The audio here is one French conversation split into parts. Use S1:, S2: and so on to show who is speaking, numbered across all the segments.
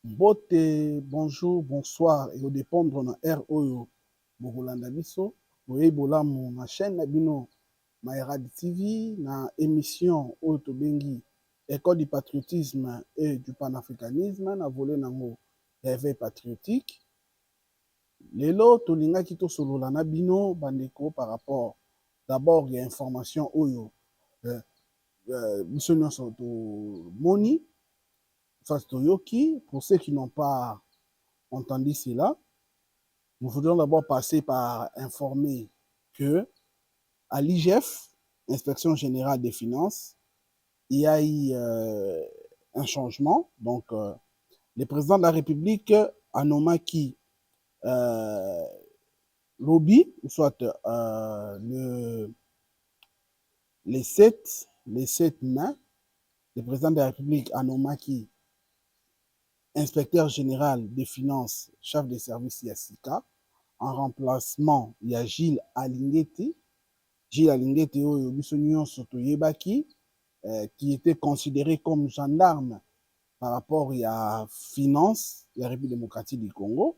S1: Bote, bonjour, bonsoir, et au dépendre na R Oyo, Bokolanda Biso, Boye Bolamu, na chaîne na Bino, Maerad TV, na émission Oyo Tobengi, École du patriotisme et du panafricanisme, na volé nango, réveil patriotique. Lelo, Tolingaki to solola na Bino, Bandeko, par rapport, d'abord, il y a information Oyo, Biso Nyonso to Moni, Toyoki, pour ceux qui n'ont pas entendu cela, nous voudrions d'abord passer par informer que à l'IGF, Inspection générale des finances, il y a eu un changement. Donc, le président de la République a nommé qui lobby, soit les 7 mai, le président de la République a nommé qui inspecteur général des finances, chef des services Yassika. En remplacement, il y a Gilles Alingeti. Gilles Alingeti, qui était considéré comme gendarme par rapport à la finance de la République démocratique du Congo,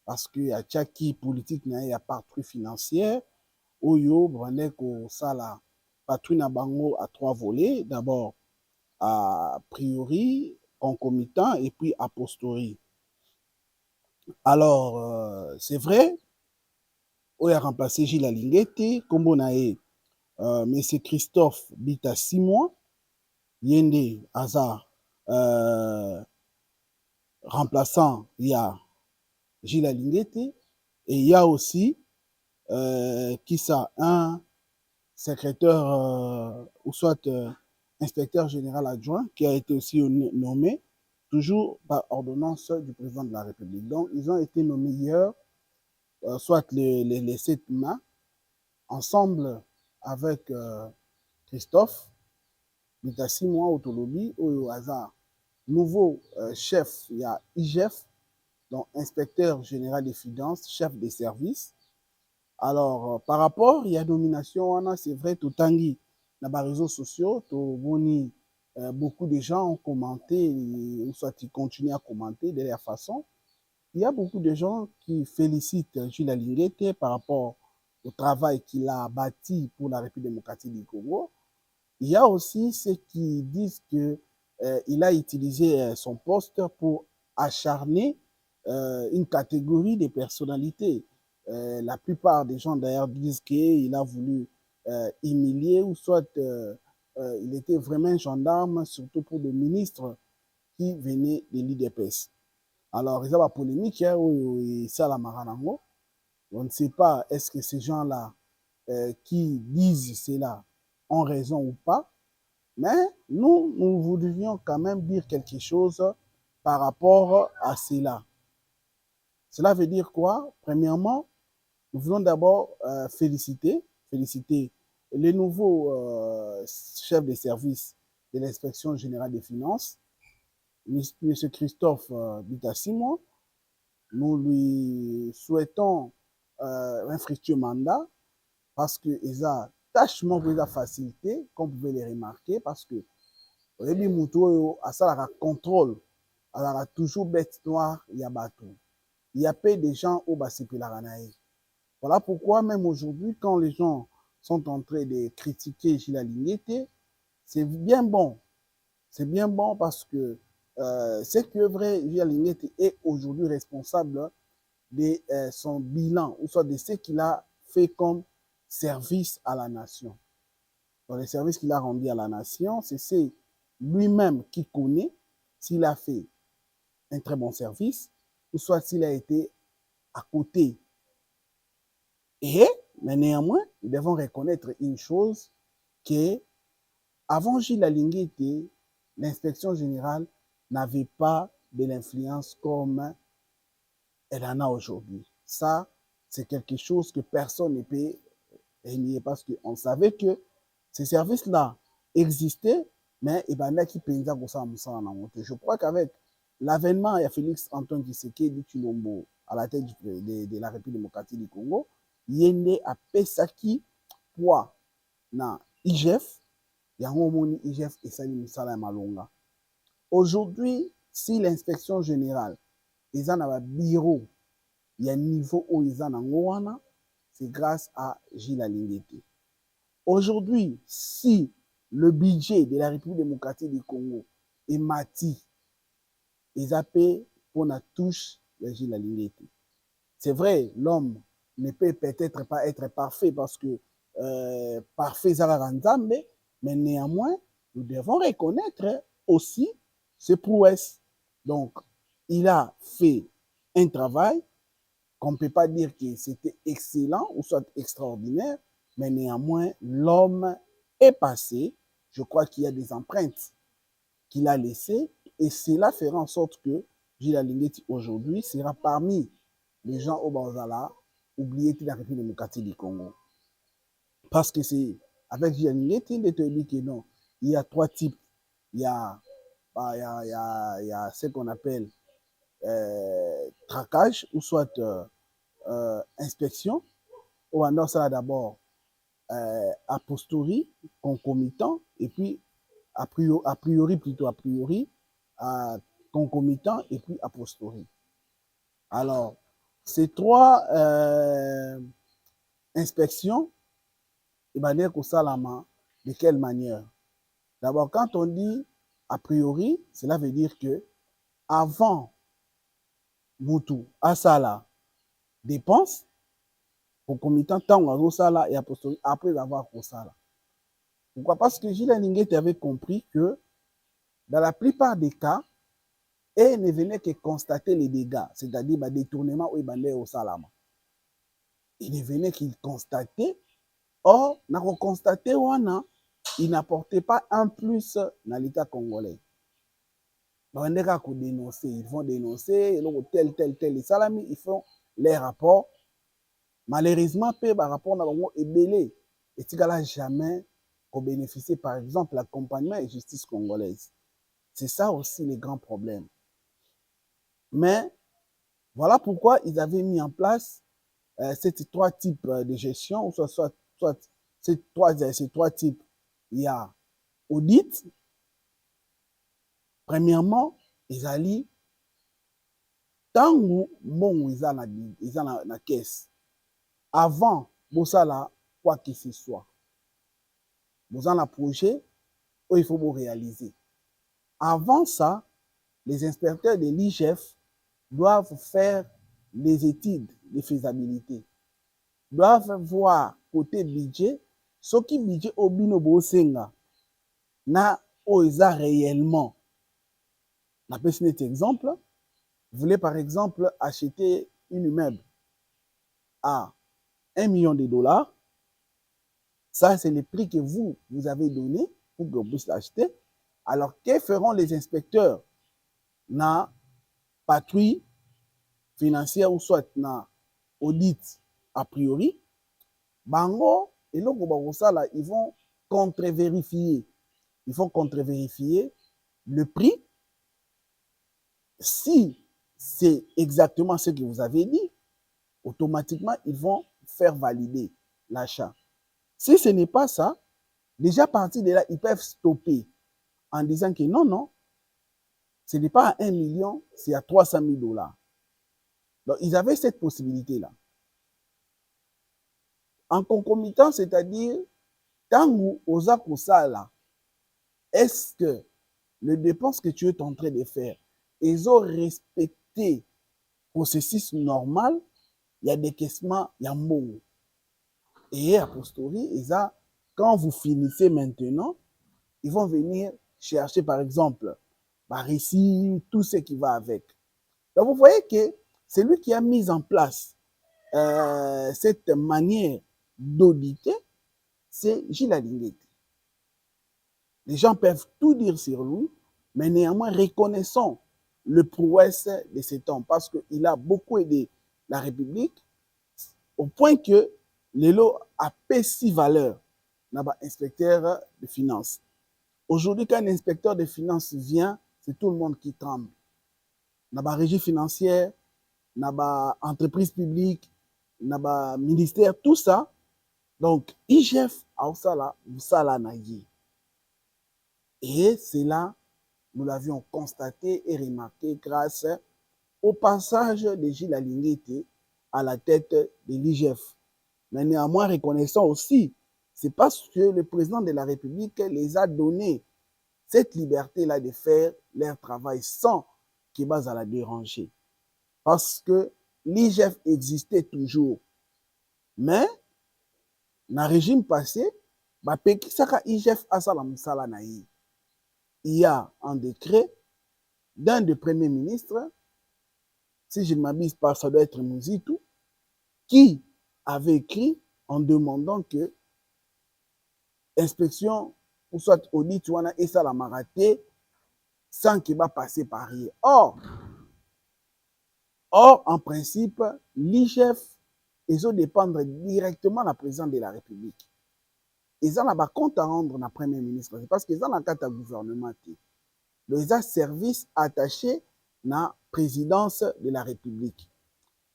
S1: parce qu'il y a Tchaki politique, il y a patrouille financière, Oyo, Brandeko, Sala, patrouille na bango à 3 volets. D'abord, a priori, concomitant, et puis a posteriori. Alors, c'est vrai, Oyo a remplacé Gilles Alingeti, Kombo Nae, M. Christophe Bita 6 mois, Yende Hazard, remplaçant, il y a Gilles Alingeti, et il y a aussi qui ça, un secrétaire ou soit inspecteur général adjoint qui a été aussi nommé, toujours par ordonnance du président de la République. Donc, ils ont été nommés hier, soit les 7 mai, ensemble avec Christophe, Bita 6 mois au Tolobi, au hasard. Nouveau chef, il y a IGF, donc inspecteur général des finances, chef des services. Alors, par rapport, il y a domination, c'est vrai, tout tangi, dans les réseaux sociaux, beaucoup de gens ont commenté, ou soit ils continuent à commenter de leur façon. Il y a beaucoup de gens qui félicitent Gilles Alingete par rapport au travail qu'il a bâti pour la République démocratique du Congo. Il y a aussi ceux qui disent que il a utilisé son poste pour acharner une catégorie de personnalités. La plupart des gens d'ailleurs disent qu'il a voulu humilier ou soit il était vraiment un gendarme, surtout pour des ministres qui venaient de l'IDPS. Alors, il y a la polémique, ça la maranango. On ne sait pas est-ce que ces gens-là qui disent cela ont raison ou pas. Mais nous voudrions quand même dire quelque chose par rapport à cela. Cela veut dire quoi? Premièrement, nous voulons d'abord féliciter les nouveaux chefs de service de l'inspection générale des finances, M. Christophe Bitassimo. Nous lui souhaitons un fructueux mandat parce qu'il a tâchement de la facilité, comme vous pouvez les remarquer, parce que oyebi mutu oyo asalaka contrôle azalaka toujours bête noire ya bato. Il y a peu de gens au basepelaka na ye. Voilà pourquoi même aujourd'hui, quand les gens sont en train de critiquer Gilles Alingete, c'est bien bon. C'est bien bon parce que c'est que vrai, Gilles Alingete est aujourd'hui responsable de son bilan, ou soit de ce qu'il a fait comme service à la nation. Dans les services qu'il a rendus à la nation, c'est lui-même qui connaît s'il a fait un très bon service ou soit s'il a été à côté. Et, mais néanmoins, nous devons reconnaître une chose, que avant Gilles Alingete, l'inspection générale n'avait pas de l'influence comme elle en a aujourd'hui. Ça, c'est quelque chose que personne ne peut renier parce qu'on savait que ces services-là existaient, mais je crois qu'avec l'avènement de Félix Antoine Tshisekedi Tshilombo à la tête de la République démocratique du Congo, Yende a pesaki poids na IGF, yango moni IGF et Salim Salah Malonga. Aujourd'hui, si l'inspection générale est dans un bureau, il y a un niveau où ils en c'est grâce à Gilles Alingete. Aujourd'hui, si le budget de la République démocratique du Congo est mati, ils appellent pour la touche de Gilles Alingete. C'est vrai, l'homme ne peut peut-être pas être parfait parce que parfait, mais néanmoins, nous devons reconnaître aussi ses prouesses. Donc, il a fait un travail qu'on ne peut pas dire que c'était excellent ou soit extraordinaire, mais néanmoins, l'homme est passé. Je crois qu'il y a des empreintes qu'il a laissées et cela fera en sorte que Gilles Alingete aujourd'hui sera parmi les gens au Banzala oubliés de la République démocratique du Congo. Parce que c'est avec Gilles Alingete, il te dit que non, il y a trois types. Il y a, il y a ce qu'on appelle traquage ou soit inspection. Au Rwanda, ça d'abord a posteriori, concomitant, et puis a priori plutôt a priori, concomitant et puis a posteriori. Alors, ces trois inspections, et ben dire de quelle manière? D'abord, quand on dit a priori, cela veut dire que avant Moutou, Asala, dépense, concomitant, tant à Rosala et a posteriori, après avoir Rosala. Pourquoi? Parce que Gilles Alingete avait compris que dans la plupart des cas, et ne venait que constater les dégâts, c'est-à-dire le détournement où il au Salama. Il ne venait qu'il constatait, or, n'a constaté il n'apportait pas un plus dans l'État congolais. Ils vont dénoncer, tel, salami, ils font les rapports. Malheureusement, par rapport à Ebélé, et tu n'as jamais bénéficié, par exemple, l'accompagnement et justice congolaise. C'est ça aussi le grand problème. Mais voilà pourquoi ils avaient mis en place ces trois types de gestion, soit ces trois types. Il y a audit. Premièrement, ils allaient tant que bon ils ont la caisse avant bosala quoi que ce soit. Vous avez un projet où il faut vous réaliser. Avant ça, les inspecteurs de l'IGF doivent faire les études de faisabilité, doivent voir côté budget, ce qui budget au bino bosenga na oza réellement. On peut citer un exemple. Vous voulez par exemple acheter une immeuble à 1 million de dollars. Ça, c'est le prix que vous avez donné pour que vous puissiez l'acheter. Alors, que feront les inspecteurs na patrouille financière ou soit na audit a priori? Bango, et là, ils vont contre-vérifier. Ils vont contre-vérifier le prix. Si c'est exactement ce que vous avez dit, automatiquement, ils vont faire valider l'achat. Si ce n'est pas ça, déjà à partir de là, ils peuvent stopper en disant que non, ce n'est pas à 1 million, c'est à 300 000 dollars. Donc, ils avaient cette possibilité-là. En concomitant, c'est-à-dire, tant où aux là, est-ce que les dépenses que tu es en train de faire, ils ont respecté le processus normal, il y a des caissements, il y a un mot. Et a posteriori, quand vous finissez maintenant, ils vont venir chercher, par exemple, par ici, tout ce qui va avec. Donc, vous voyez que c'est lui qui a mis en place cette manière d'auditer, c'est Gilles Alingete. Les gens peuvent tout dire sur lui, mais néanmoins, reconnaissons le prouesse de cet homme parce qu'il a beaucoup aidé la République au point que Lelo a payé 6 valeurs dans l'inspecteur de finances. Aujourd'hui, quand un inspecteur de finances vient, c'est tout le monde qui tremble. Dans la régie financière, dans l'entreprise publique, dans le ministère, tout ça. Donc, IGF a ça là, ça là, et c'est là nous l'avions constaté et remarqué grâce au passage de Gilles Alinguete à la tête de l'IGF. Mais néanmoins, reconnaissant aussi, c'est parce que le président de la République les a donné cette liberté-là de faire leur travail sans qu'ils base à la déranger. Parce que l'IGF existait toujours. Mais, dans le régime passé, bapekisaka IGF asala musala na ye. Il y a un décret d'un des premiers ministres, si je ne m'abuse pas, ça doit être Mouzitou, qui avait écrit en demandant que inspection ou soit audit wana esalamaka te sans qu'il va passer par rien. Or, en principe, l'IGF, ils ont dépendre directement de la présidence de la République. Ils ont un compte à rendre na premier ministre. C'est parce qu'ils ont un carte à gouvernement. Ils ont service attaché à la présidence de la République.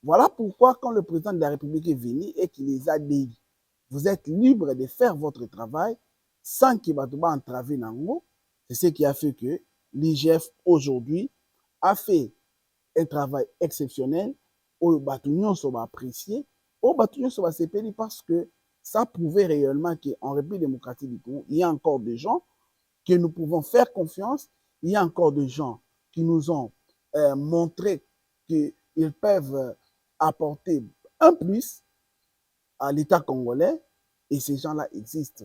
S1: Voilà pourquoi quand le président de la République est venu et qu'il les a dit, vous êtes libre de faire votre travail sans qu'il va entraver nango, c'est ce qui a fait que l'IGF aujourd'hui a fait un travail exceptionnel au Batunion soit apprécié, au Batunion soit apprécié parce que ça prouvait réellement qu'en République démocratique du Congo, il y a encore des gens que nous pouvons faire confiance, il y a encore des gens qui nous ont montré qu'ils peuvent apporter un plus à l'État congolais et ces gens-là existent.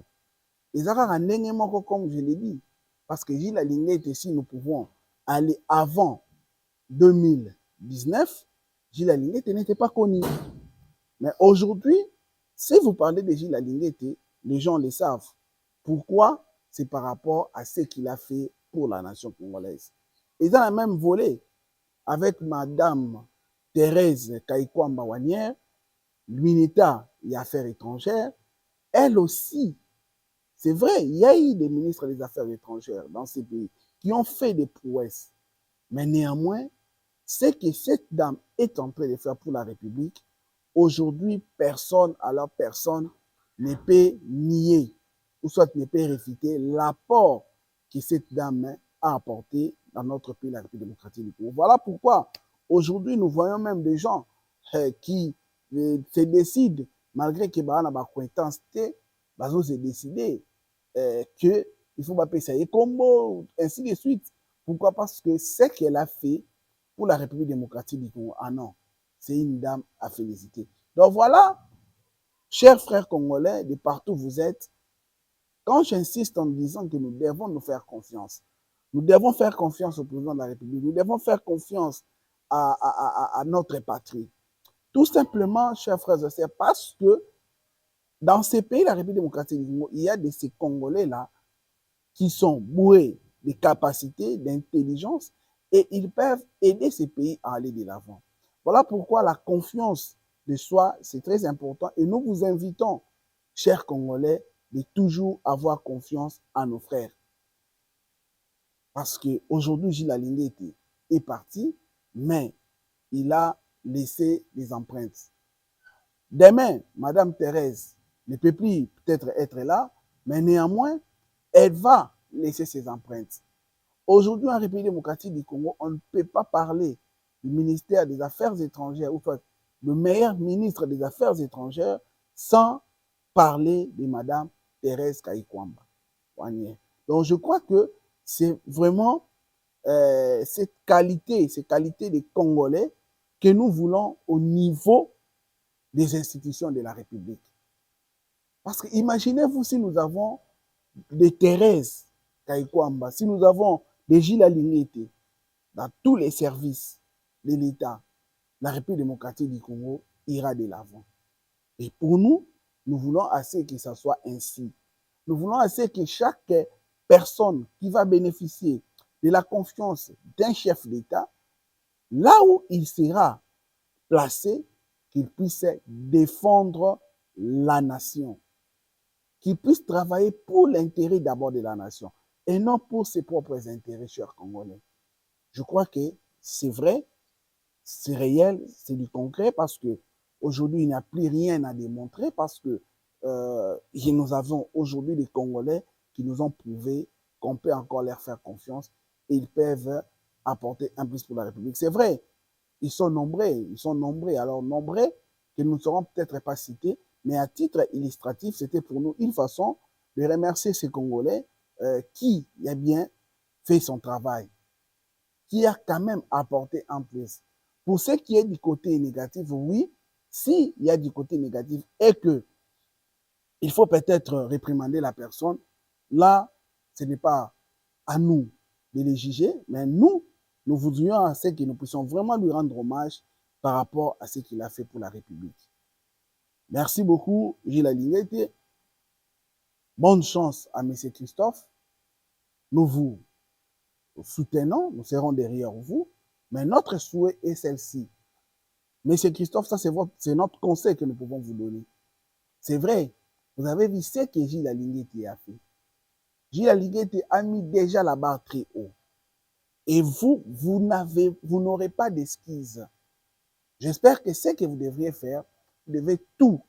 S1: Les Arabes ont comme je l'ai dit, parce que Gilles Alinguete, si nous pouvons aller avant 2019, Gilles Alinguete n'était pas connu. Mais aujourd'hui, si vous parlez de Gilles Alinguete, les gens le savent. Pourquoi? C'est par rapport à ce qu'il a fait pour la nation congolaise. Ils ont la même volée avec Madame Thérèse Kaikwamba Wanière, ministre des Affaires étrangères. Elle aussi, c'est vrai, il y a eu des ministres des Affaires étrangères dans ces pays qui ont fait des prouesses. Mais néanmoins, ce que cette dame est en train de faire pour la République, aujourd'hui, personne ne peut nier ou soit ne peut réfuter l'apport que cette dame a apporté dans notre pays, la République démocratique du Congo. Voilà pourquoi aujourd'hui, nous voyons même des gens qui se décident, malgré que bah, on a des acquaintances, bah, se décider qu'il faut pas payer ça et combo, ainsi de suite. Pourquoi? Parce que ce qu'elle a fait pour la République démocratique du Congo, ah non, c'est une dame à féliciter. Donc voilà, chers frères congolais, de partout où vous êtes, quand j'insiste en disant que nous devons nous faire confiance, nous devons faire confiance au président de la République, nous devons faire confiance à notre patrie. Tout simplement, chers frères et sœurs, parce que dans ces pays, la République démocratique du Congo, il y a de ces Congolais-là qui sont bourrés de capacités, d'intelligence, et ils peuvent aider ces pays à aller de l'avant. Voilà pourquoi la confiance de soi, c'est très important. Et nous vous invitons, chers Congolais, de toujours avoir confiance en nos frères. Parce qu'aujourd'hui, Gilles Alinguete est parti, mais il a laissé des empreintes. Demain, Madame Thérèse ne peut plus peut-être être là, mais néanmoins, elle va laisser ses empreintes. Aujourd'hui, en République démocratique du Congo, on ne peut pas parler du ministère des Affaires étrangères, ou soit le meilleur ministre des Affaires étrangères, sans parler de Madame Thérèse Kaikwamba. Donc, je crois que c'est vraiment cette qualité des Congolais que nous voulons au niveau des institutions de la République. Parce que imaginez-vous si nous avons des Thérèse Kaikwamba, si nous avons des Gilles Alinguete dans tous les services de l'État, la République démocratique du Congo ira de l'avant. Et pour nous, nous voulons assez que ça soit ainsi. Nous voulons assez que chaque personne qui va bénéficier de la confiance d'un chef d'État, là où il sera placé, qu'il puisse défendre la nation, qu'il puisse travailler pour l'intérêt d'abord de la nation et non pour ses propres intérêts, chers Congolais. Je crois que c'est vrai, c'est réel, c'est du concret parce que aujourd'hui il n'y a plus rien à démontrer parce que nous avons aujourd'hui des Congolais qui nous ont prouvé qu'on peut encore leur faire confiance et ils peuvent apporter un plus pour la République. C'est vrai, ils sont nombreux, alors nombreux que nous ne serons peut-être pas cités, mais à titre illustratif, c'était pour nous une façon de remercier ces Congolais qui a bien fait son travail, qui a quand même apporté un plus. Pour ce qui est du côté négatif, oui, s'il y a du côté négatif et que il faut peut-être réprimander la personne, là, ce n'est pas à nous de les juger, mais nous voudrions à ce que nous puissions vraiment lui rendre hommage par rapport à ce qu'il a fait pour la République. Merci beaucoup, Gilles Alinguete. Bonne chance à M. Christophe. Nous vous soutenons, nous serons derrière vous, mais notre souhait est celle-ci. M. Christophe, ça c'est notre conseil que nous pouvons vous donner. C'est vrai, vous avez vu ce que Gilles Alinguete a fait. Gilles Alinguete a mis déjà la barre très haut. Et vous n'aurez pas d'excuses. J'espère que ce que vous devriez faire, vous devez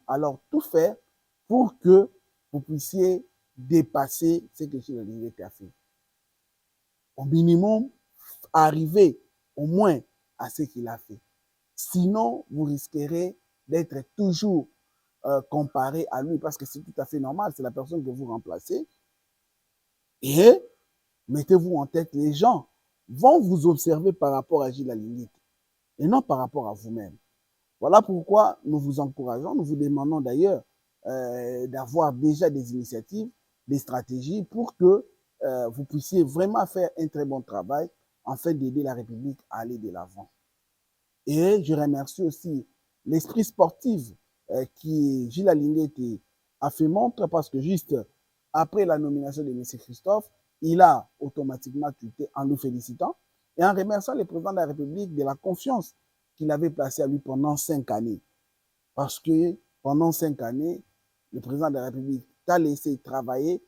S1: alors tout faire pour que vous puissiez dépasser ce que Gilles Alinguete a fait. Au minimum, arriver au moins à ce qu'il a fait. Sinon, vous risquerez d'être toujours comparé à lui parce que c'est tout à fait normal, c'est la personne que vous remplacez. Et mettez-vous en tête, les gens vont vous observer par rapport à Gilles Alinguete et non par rapport à vous-même. Voilà pourquoi nous vous encourageons, nous vous demandons d'ailleurs d'avoir déjà des initiatives, des stratégies pour que vous puissiez vraiment faire un très bon travail afin d'aider la République à aller de l'avant. Et je remercie aussi l'esprit sportif qui Gilles Alinguete a fait montre parce que juste après la nomination de M. Christophe, il a automatiquement tweeté en nous félicitant et en remerciant le président de la République de la confiance qu'il avait placée à lui pendant 5 années. Parce que pendant 5 années, le président de la République t'a laissé travailler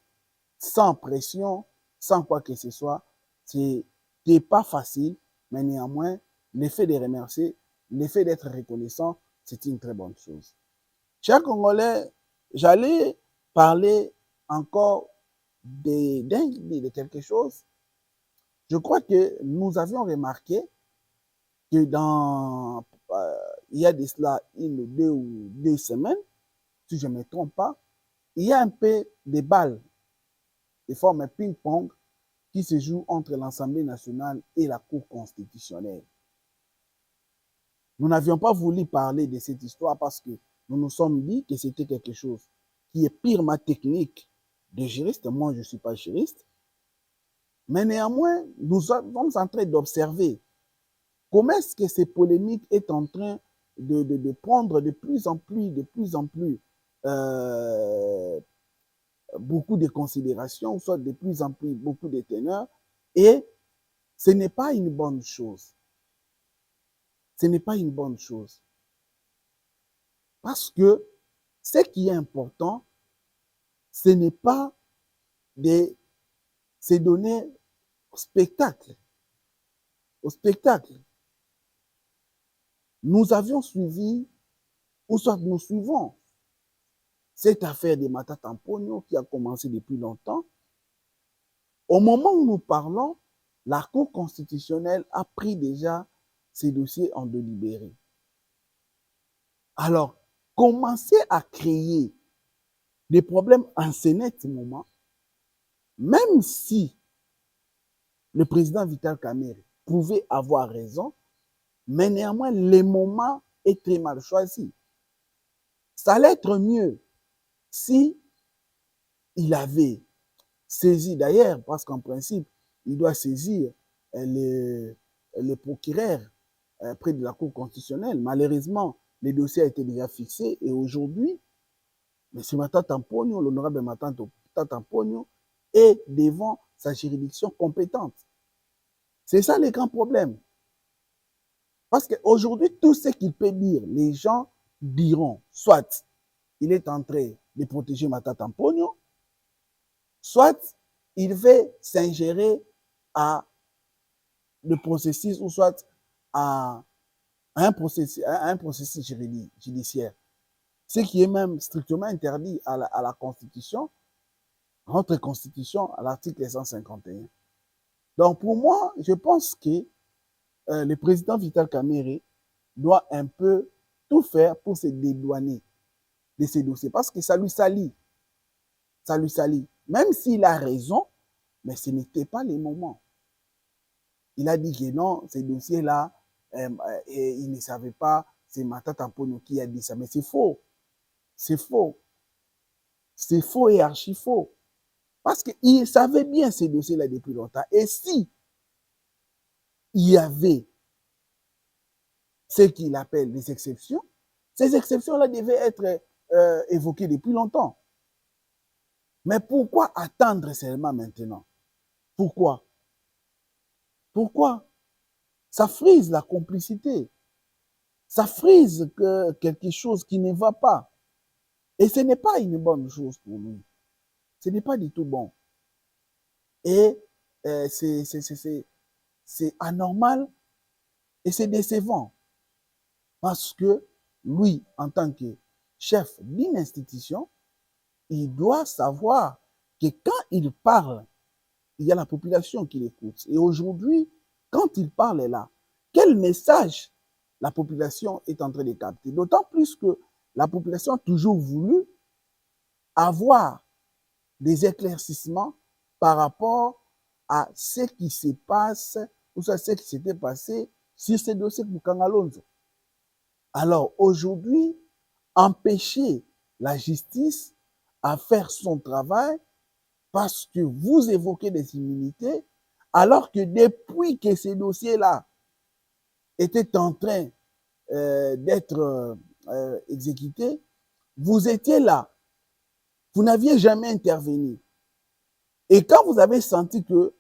S1: sans pression, sans quoi que ce soit. C'était pas facile, mais néanmoins, l'effet de remercier, l'effet d'être reconnaissant, c'est une très bonne chose. Chers Congolais, j'allais parler encore de quelque chose. Je crois que nous avions remarqué que il y a de cela 1 ou 2 semaines, si je ne me trompe pas, il y a un peu de balles de forme ping-pong qui se joue entre l'Assemblée nationale et la Cour constitutionnelle. Nous n'avions pas voulu parler de cette histoire parce que nous nous sommes dit que c'était quelque chose qui est purement technique de juriste. Moi, je ne suis pas juriste. Mais néanmoins, nous sommes en train d'observer comment est-ce que ces polémiques est en train de prendre de plus en plus beaucoup de considérations, soit de plus en plus beaucoup de teneurs, et ce n'est pas une bonne chose. Ce n'est pas une bonne chose. Parce que ce qui est important, ce n'est pas de se donner au spectacle. Au spectacle. Nous avions suivi, ou soit nous suivons, cette affaire de Matata Mponyo qui a commencé depuis longtemps. Au moment où nous parlons, la Cour constitutionnelle a pris déjà ces dossiers en délibéré. Alors, commencer à créer des problèmes en ce moment, même si le président Vital Kamerhe pouvait avoir raison, mais néanmoins, le moment est très mal choisi. Ça allait être mieux si il avait saisi d'ailleurs, parce qu'en principe, il doit saisir le procureur près de la Cour constitutionnelle. Malheureusement, le dossier a été déjà fixé et aujourd'hui, M. Matata Mponyo, l'honorable Matata Mponyo, est devant sa juridiction compétente. C'est ça le grand problème. Parce qu'aujourd'hui, tout ce qu'il peut dire, les gens diront, soit il est en train de protéger Matata Mponyo, soit il veut s'ingérer à le processus, ou soit à un processus judiciaire. Ce qui est même strictement interdit à la Constitution, notre Constitution, à l'article 151. Donc, pour moi, je pense que le président Vital Kamerhe doit un peu tout faire pour se dédouaner de ces dossiers parce que ça lui salit. Ça lui salit. Même s'il a raison, mais ce n'était pas les moments. Il a dit que non, ces dossiers-là, il ne savait pas, c'est Matata Mponyo qui a dit ça. Mais c'est faux. C'est faux. C'est faux et archi faux. Parce qu'il savait bien ces dossiers-là depuis longtemps. Et si il y avait ce qu'il appelle des exceptions, ces exceptions-là devaient être évoquées depuis longtemps. Mais pourquoi attendre seulement maintenant? Pourquoi? Pourquoi? Ça frise la complicité. Ça frise quelque chose qui ne va pas. Et ce n'est pas une bonne chose pour lui. Ce n'est pas du tout bon. Et c'est anormal et c'est décevant. Parce que lui, en tant que chef d'une institution, il doit savoir que quand il parle, il y a la population qui l'écoute. Et aujourd'hui, quand il parle là, quel message la population est en train de capter? D'autant plus que la population a toujours voulu avoir des éclaircissements par rapport à ce qui se passe ou soit ce qui s'était passé sur ces dossiers pour Kangalonzo. Alors aujourd'hui, empêcher la justice à faire son travail parce que vous évoquez des immunités, alors que depuis que ces dossiers-là étaient en train d'être exécutés, vous étiez là. Vous n'aviez jamais intervenu. Et quand vous avez senti que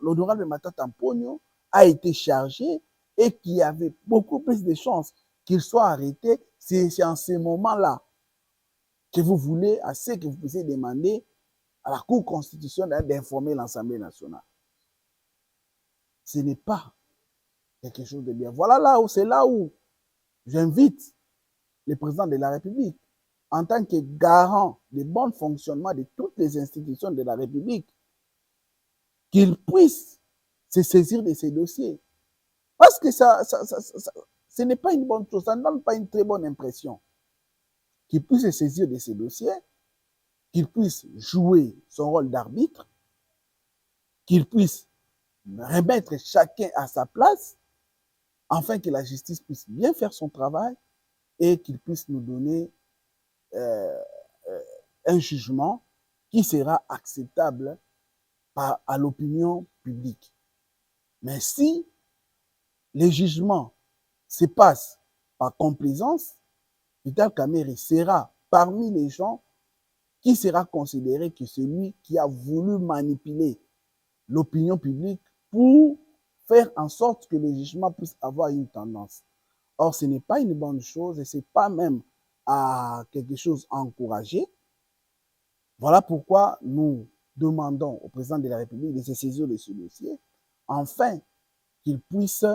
S1: l'honorable Matata Mponyo a été chargé et qu'il y avait beaucoup plus de chances qu'il soit arrêté, c'est en ce moment-là que vous voulez, assez que vous puissiez demander à la Cour constitutionnelle d'informer l'Assemblée nationale. Ce n'est pas quelque chose de bien. Voilà c'est là où j'invite le président de la République, en tant que garant du bon fonctionnement de toutes les institutions de la République, qu'il puisse se saisir de ces dossiers. Parce que ce n'est pas une bonne chose, ça ne donne pas une très bonne impression. Qu'il puisse se saisir de ces dossiers, qu'il puisse jouer son rôle d'arbitre, qu'il puisse remettre chacun à sa place, afin que la justice puisse bien faire son travail et qu'il puisse nous donner un jugement qui sera acceptable à l'opinion publique. Mais si les jugements se passent par complaisance, Vital Kamerhe sera parmi les gens qui sera considéré que celui qui a voulu manipuler l'opinion publique pour faire en sorte que le jugement puisse avoir une tendance. Or, ce n'est pas une bonne chose et ce n'est pas même quelque chose à encourager. Voilà pourquoi nous demandons au président de la République de se saisir de ce dossier, afin qu'il puisse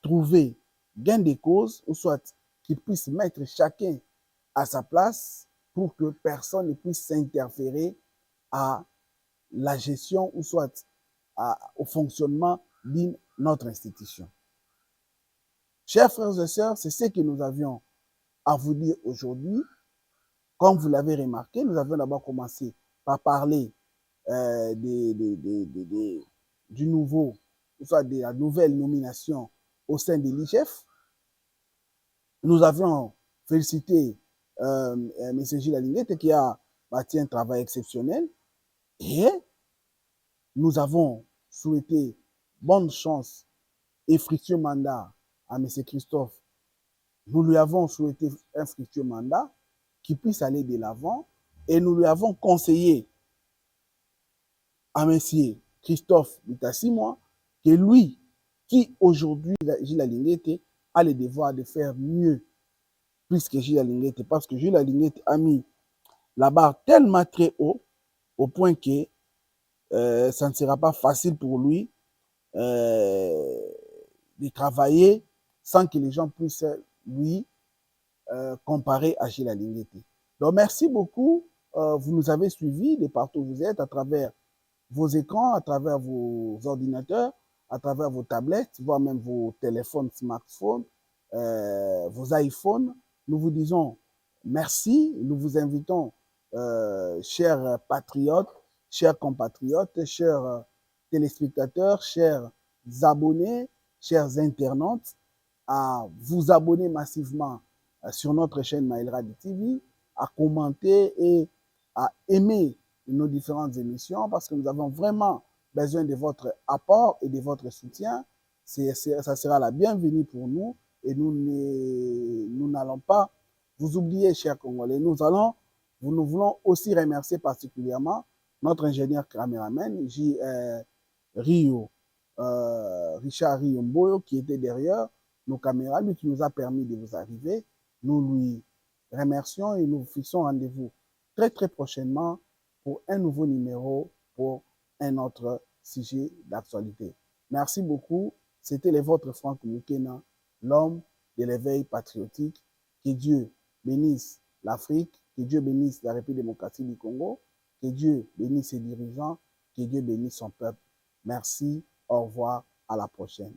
S1: trouver gain de cause, ou soit qu'il puisse mettre chacun à sa place pour que personne ne puisse s'interférer à la gestion ou soit au fonctionnement d'une autre institution. Chers frères et sœurs, c'est ce que nous avions à vous dire aujourd'hui. Comme vous l'avez remarqué, nous avons d'abord commencé par parler du nouveau, soit de la nouvelle nomination au sein de l'IGF. Nous avions félicité M. Gilles Alinguette qui a bâti un travail exceptionnel et nous avons souhaité bonne chance et fructueux mandat à M. Christophe. Nous lui avons souhaité un fructueux mandat qui puisse aller de l'avant et nous lui avons conseillé à M. Christophe Bitassimwa que lui, qui aujourd'hui, Gilles Alinguette, a le devoir de faire mieux plus que Gilles Alinguette, parce que Gilles Alinguette a mis la barre tellement très haut au point que ça ne sera pas facile pour lui de travailler sans que les gens puissent lui comparer à Gilles Alinguette. Donc merci beaucoup, vous nous avez suivis de partout où vous êtes à travers vos écrans, à travers vos ordinateurs, à travers vos tablettes, voire même vos téléphones, smartphones, vos iPhones. Nous vous disons merci. Nous vous invitons, chers patriotes, chers compatriotes, chers téléspectateurs, chers abonnés, chers internautes, à vous abonner massivement sur notre chaîne Maël Radio TV, à commenter et à aimer nos différentes émissions parce que nous avons vraiment besoin de votre apport et de votre soutien. Ça sera la bienvenue pour nous et nous n'allons pas vous oublier, chers Congolais. Nous voulons aussi remercier particulièrement notre ingénieur caméraman, Rio, Richard Rio Mboyo, qui était derrière nos caméras, lui qui nous a permis de vous arriver. Nous lui remercions et nous fixons rendez-vous très très prochainement pour un nouveau numéro, pour un autre sujet d'actualité. Merci beaucoup. C'était le vôtre Franck Mukena, l'homme de l'éveil patriotique. Que Dieu bénisse l'Afrique, que Dieu bénisse la République démocratique du Congo, que Dieu bénisse ses dirigeants, que Dieu bénisse son peuple. Merci, au revoir, à la prochaine.